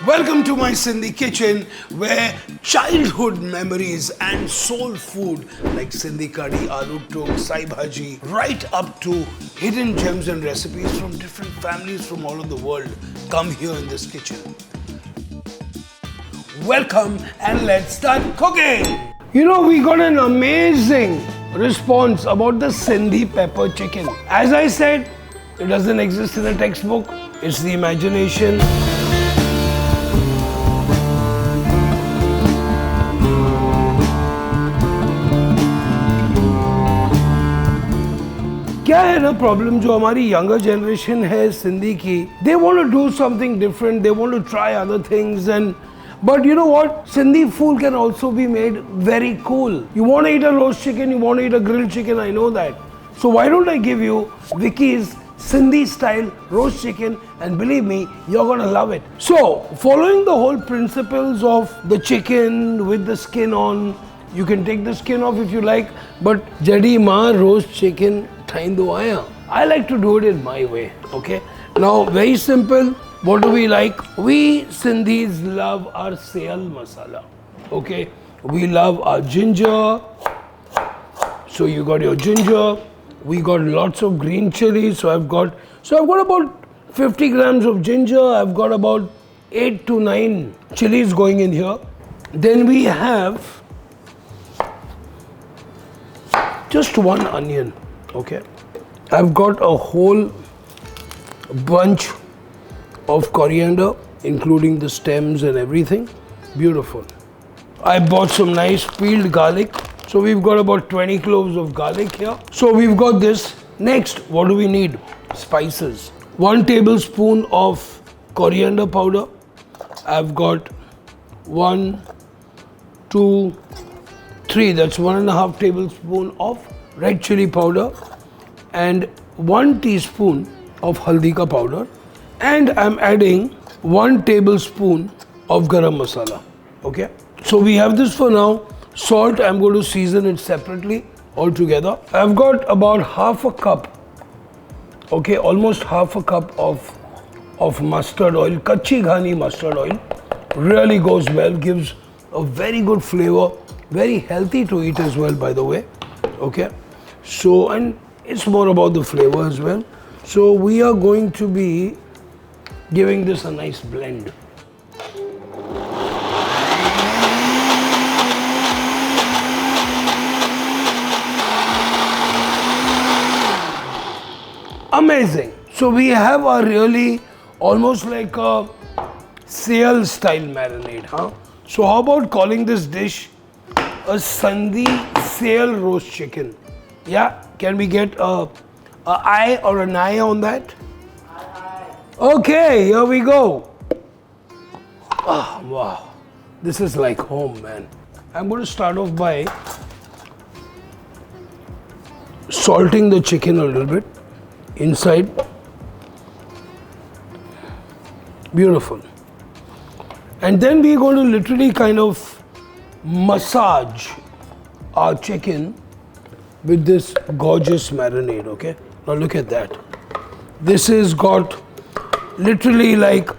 Welcome to my Sindhi kitchen where childhood memories and soul food like Sindhi curry, aloo tok, sai bhaji, right up to hidden gems and recipes from different families from all over the world come here in this kitchen. Welcome and let's start cooking. You know, we got an amazing response about the Sindhi pepper chicken. As I said, it doesn't exist in a textbook. It's the imagination. क्या है ना problem जो हमारी younger generation है सिंधी की, they want to do something different, they want to try other things and but you know what, Sindhi food can also be made very cool. You want to eat a roast chicken, you want to eat a grilled chicken, I know that. So why don't I give you Vicky's Sindhi style roast chicken and believe me, you're going to love it. So following the whole principles of the chicken with the skin on, you can take the skin off if you like, but Jadi Ma roast chicken I like to do it in my way, okay? Now, very simple. What do we like? We Sindhis love our Seyal masala, okay? We love our ginger. So you got your ginger. We got lots of green chillies. So I've got about 50 grams of ginger. I've got about 8 to 9 chilies going in here. Then we have just one onion. Okay, I've got a whole bunch of coriander, including the stems and everything. Beautiful. I bought some nice peeled garlic. So we've got about 20 cloves of garlic here. So we've got this. Next, what do we need? Spices. 1 tablespoon of coriander powder. I've got 1, 2, 3. That's 1.5 tablespoon of red chili powder and 1 teaspoon of haldi ka powder, and I'm adding 1 tablespoon of garam masala. Okay, so we have this for now. Salt, I'm going to season it separately altogether. I've got about half a cup, okay, almost half a cup of mustard oil. Kachchi Ghani Mustard Oil really goes well, gives a very good flavor, very healthy to eat as well, by the way. Okay, so and it's more about the flavor as well. So we are going to be giving this a nice blend. Amazing. So we have a really almost like a Seyal style marinade, huh? So how about calling this dish a Sindhi Seyal roast chicken? Yeah, can we get a I or an I on that? Aye. Okay, here we go. Oh, wow. This is like home, man. I'm going to start off by salting the chicken a little bit inside. Beautiful. And then we're going to literally kind of massage our chicken with this gorgeous marinade, okay? Now look at that. This has got literally like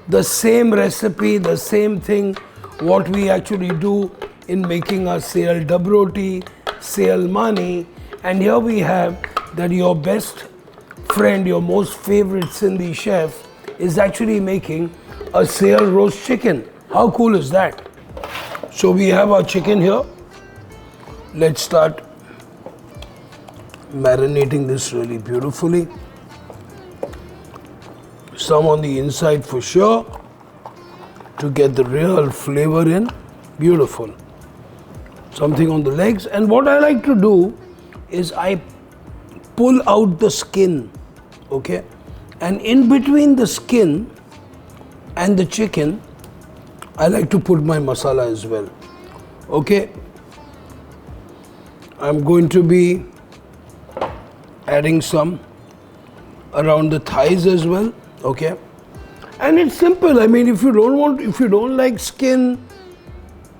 the same recipe, the same thing, what we actually do in making our Seyal dabroti, Seyal mani, and here we have that your best friend, your most favorite Sindhi chef is actually making a Seyal roast chicken. How cool is that? So we have our chicken here. Let's start marinating this really beautifully. Some on the inside for sure to get the real flavor in. Beautiful. Something on the legs. And what I like to do is I pull out the skin, okay? And in between the skin and the chicken, I like to put my masala as well, okay? I'm going to be adding some around the thighs as well, okay? And it's simple. I mean, if you don't like skin,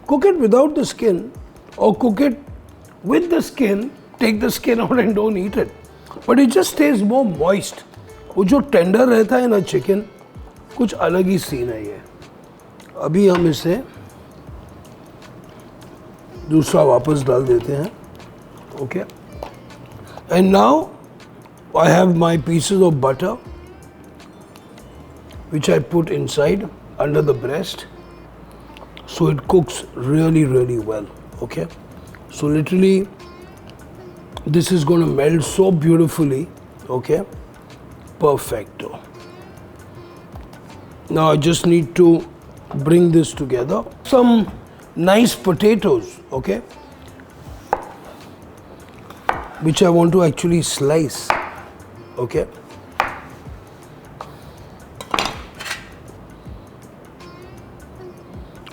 cook it without the skin, or cook it with the skin, take the skin out and don't eat it. But it just stays more moist. वो जो tender रहता है ना chicken, कुछ अलग ही scene है ये. अभी हम इसे दूसरा वापस डाल देते हैं. Okay. And now I have my pieces of butter which I put inside under the breast, so it cooks really, really well. Okay. So literally this is going to melt so beautifully. Okay. Perfecto. Now I just need to bring this together. Some nice potatoes, okay, which I want to actually slice, okay.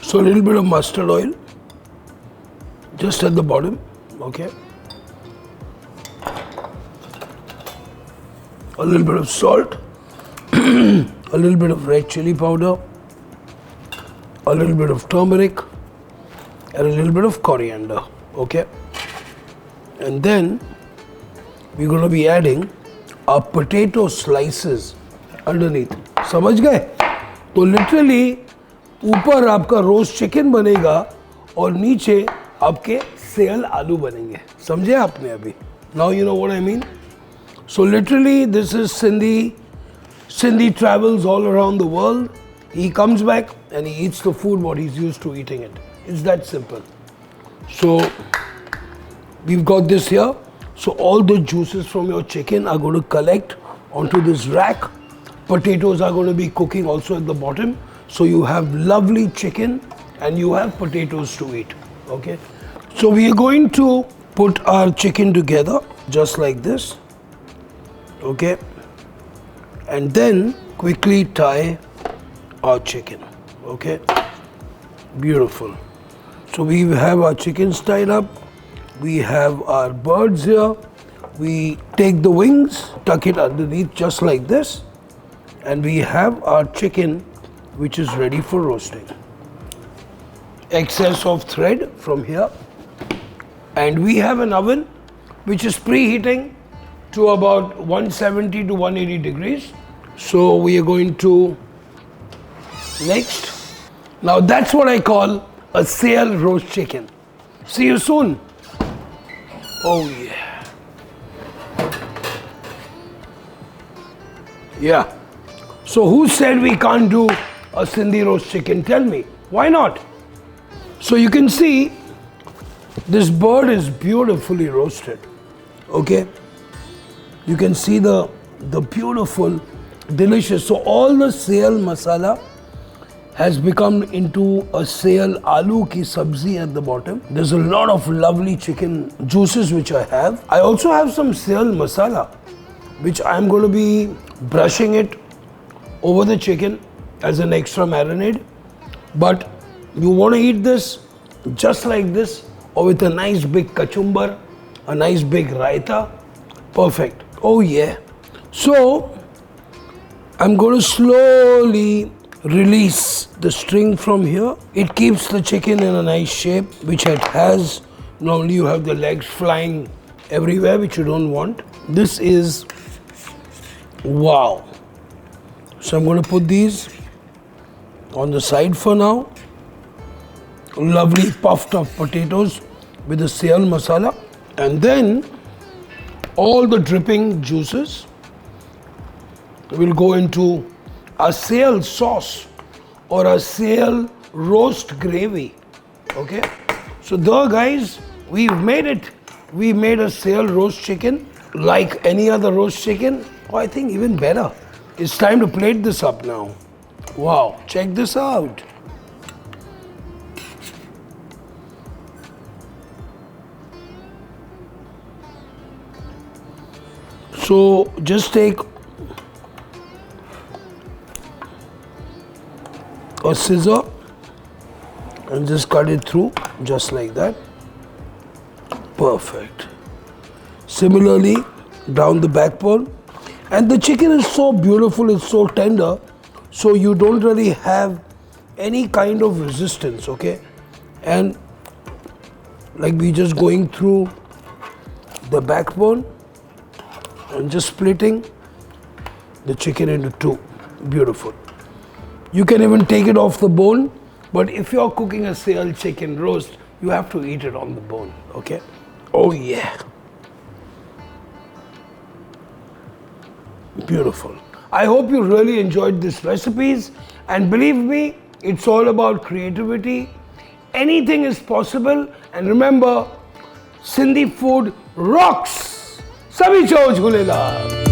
So a little bit of mustard oil just at the bottom, okay. A little bit of salt, a little bit of red chili powder, a little bit of turmeric, and a little bit of coriander, okay. And then we're going to be adding our potato slices underneath. समझ गए? तो literally ऊपर आपका roast chicken बनेगा और नीचे आपके सेयल आलू बनेंगे. समझे आपने अभी? Now you know what I mean? So literally this is Sindhi. Sindhi travels all around the world. He comes back and he eats the food what he's used to eating it. It's that simple. So we've got this here. So all the juices from your chicken are going to collect onto this rack. Potatoes are going to be cooking also at the bottom. So you have lovely chicken and you have potatoes to eat. Okay. So we are going to put our chicken together just like this. Okay. And then quickly tie our chicken. Okay. Beautiful. So we have our chickens tied up. We have our birds here. We take the wings, tuck it underneath just like this. And we have our chicken which is ready for roasting. Excess of thread from here. And we have an oven which is preheating to about 170 to 180 degrees. So we are going to next. Now that's what I call a Seyal roast chicken. See you soon. Oh yeah. Yeah. So who said we can't do a Sindhi roast chicken? Tell me. Why not? So you can see this bird is beautifully roasted. Okay. You can see the beautiful, delicious. So all the Seyal masala has become into a Seyal aloo ki sabzi at the bottom. There's a lot of lovely chicken juices which I have. I also have some Seyal masala which I'm going to be brushing it over the chicken as an extra marinade. But you want to eat this just like this or with a nice big kachumbar, a nice big raita. Perfect. Oh yeah. So I'm going to slowly release the string from here. It keeps the chicken in a nice shape, which it has. Normally you have the legs flying everywhere, which you don't want. This is wow. So I'm going to put these on the side for now. Lovely puffed up potatoes with the Seyal masala. And then all the dripping juices will go into a Seyal sauce or a Seyal roast gravy. Okay. So there guys, we've made it. We made a Seyal roast chicken like any other roast chicken. Or I think even better. It's time to plate this up now. Wow, check this out. So just take a scissor and just cut it through just like that. Perfect. Similarly, down the backbone. And the chicken is so beautiful, it's so tender, so you don't really have any kind of resistance, okay? And like we just going through the backbone and just splitting the chicken into two. Beautiful. You can even take it off the bone But if you're cooking a Seyal chicken roast, you have to eat it on the bone, okay? Oh yeah. Beautiful. I hope you really enjoyed these recipes, and believe me, it's all about creativity. Anything is possible, and remember, Sindhi food rocks. Sabhi chau jhulelal.